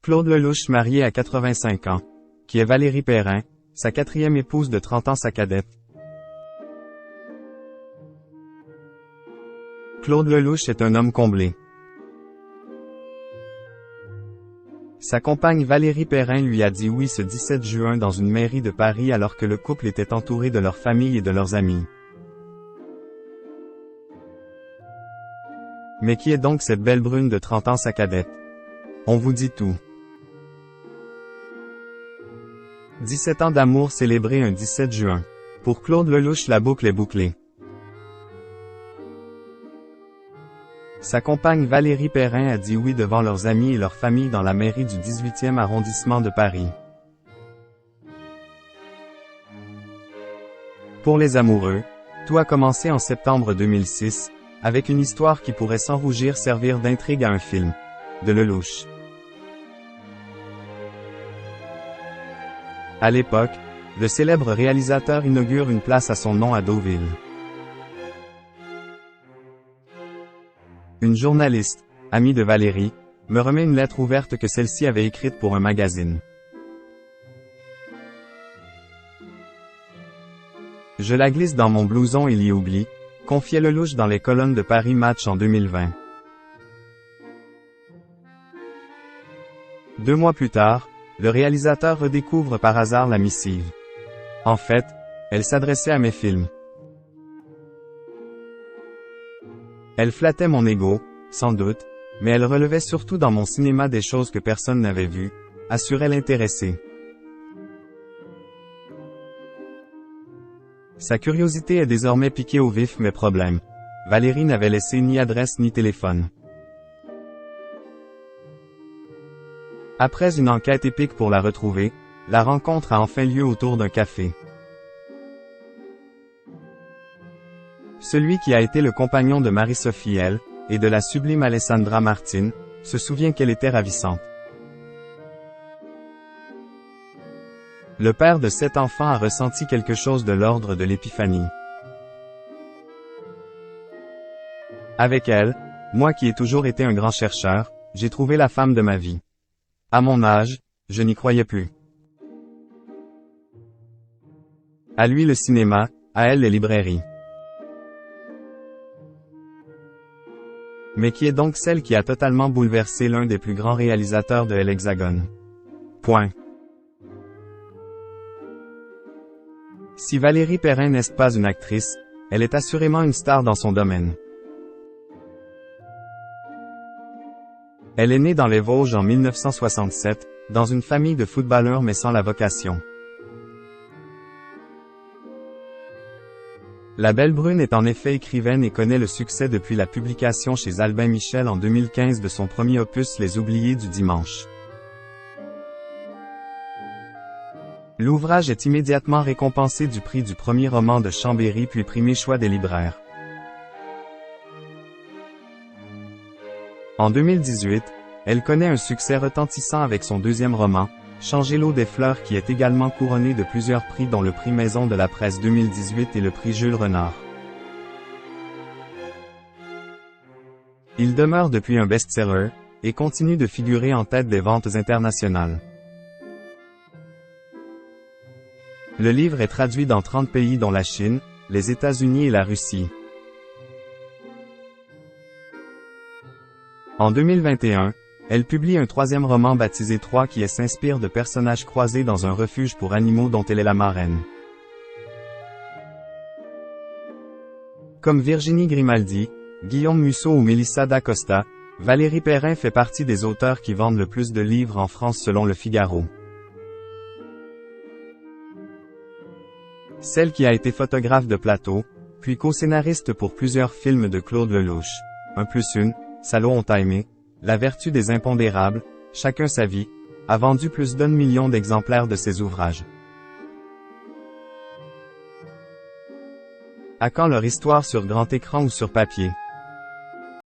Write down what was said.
Claude Lelouch marié à 85 ans, qui est Valérie Perrin, sa quatrième épouse de 30 ans sa cadette. Claude Lelouch est un homme comblé. Sa compagne Valérie Perrin lui a dit oui ce 17 juin dans une mairie de Paris alors que le couple était entouré de leur famille et de leurs amis. Mais qui est donc cette belle brune de 30 ans sa cadette? On vous dit tout. 17 ans d'amour célébrés un 17 juin. Pour Claude Lelouch la boucle est bouclée. Sa compagne Valérie Perrin a dit oui devant leurs amis et leur famille dans la mairie du 18e arrondissement de Paris. Pour les amoureux, tout a commencé en septembre 2006, avec une histoire qui pourrait sans rougir servir d'intrigue à un film, de Lelouch. À l'époque, le célèbre réalisateur inaugure une place à son nom à Deauville. Une journaliste, amie de Valérie, me remet une lettre ouverte que celle-ci avait écrite pour un magazine. Je la glisse dans mon blouson et l'y oublie, confiait Lelouch dans les colonnes de Paris Match en 2020. 2 mois plus tard, le réalisateur redécouvre par hasard la missive. En fait, elle s'adressait à mes films. Elle flattait mon ego, sans doute, mais elle relevait surtout dans mon cinéma des choses que personne n'avait vues, assurait l'intéressé. Sa curiosité est désormais piquée au vif mes problèmes. Valérie n'avait laissé ni adresse ni téléphone. Après une enquête épique pour la retrouver, la rencontre a enfin lieu autour d'un café. Celui qui a été le compagnon de Marie-Sophie L, et de la sublime Alessandra Martin, se souvient qu'elle était ravissante. Le père de 7 enfants a ressenti quelque chose de l'ordre de l'épiphanie. Avec elle, moi qui ai toujours été un grand chercheur, j'ai trouvé la femme de ma vie. À mon âge, je n'y croyais plus. À lui le cinéma, à elle les librairies. Mais qui est donc celle qui a totalement bouleversé l'un des plus grands réalisateurs de l'Hexagone? Point. Si Valérie Perrin n'est pas une actrice, elle est assurément une star dans son domaine. Elle est née dans les Vosges en 1967, dans une famille de footballeurs mais sans la vocation. La belle brune est en effet écrivaine et connaît le succès depuis la publication chez Albin Michel en 2015 de son premier opus Les Oubliés du dimanche. L'ouvrage est immédiatement récompensé du prix du premier roman de Chambéry puis primé choix des libraires. En 2018, elle connaît un succès retentissant avec son deuxième roman, Changer l'eau des fleurs qui est également couronné de plusieurs prix dont le prix Maison de la Presse 2018 et le prix Jules Renard. Il demeure depuis un best-seller, et continue de figurer en tête des ventes internationales. Le livre est traduit dans 30 pays dont la Chine, les États-Unis et la Russie. En 2021, elle publie un 3e roman baptisé 3 qui s'inspire de personnages croisés dans un refuge pour animaux dont elle est la marraine. Comme Virginie Grimaldi, Guillaume Musso ou Mélissa d'Acosta, Valérie Perrin fait partie des auteurs qui vendent le plus de livres en France selon Le Figaro. Celle qui a été photographe de plateau, puis co-scénariste pour plusieurs films de Claude Lelouch. 1+1, Salaud on t'a aimé, La vertu des impondérables, Chacun sa vie, a vendu plus d'1 million d'exemplaires de ses ouvrages. À quand leur histoire sur grand écran ou sur papier?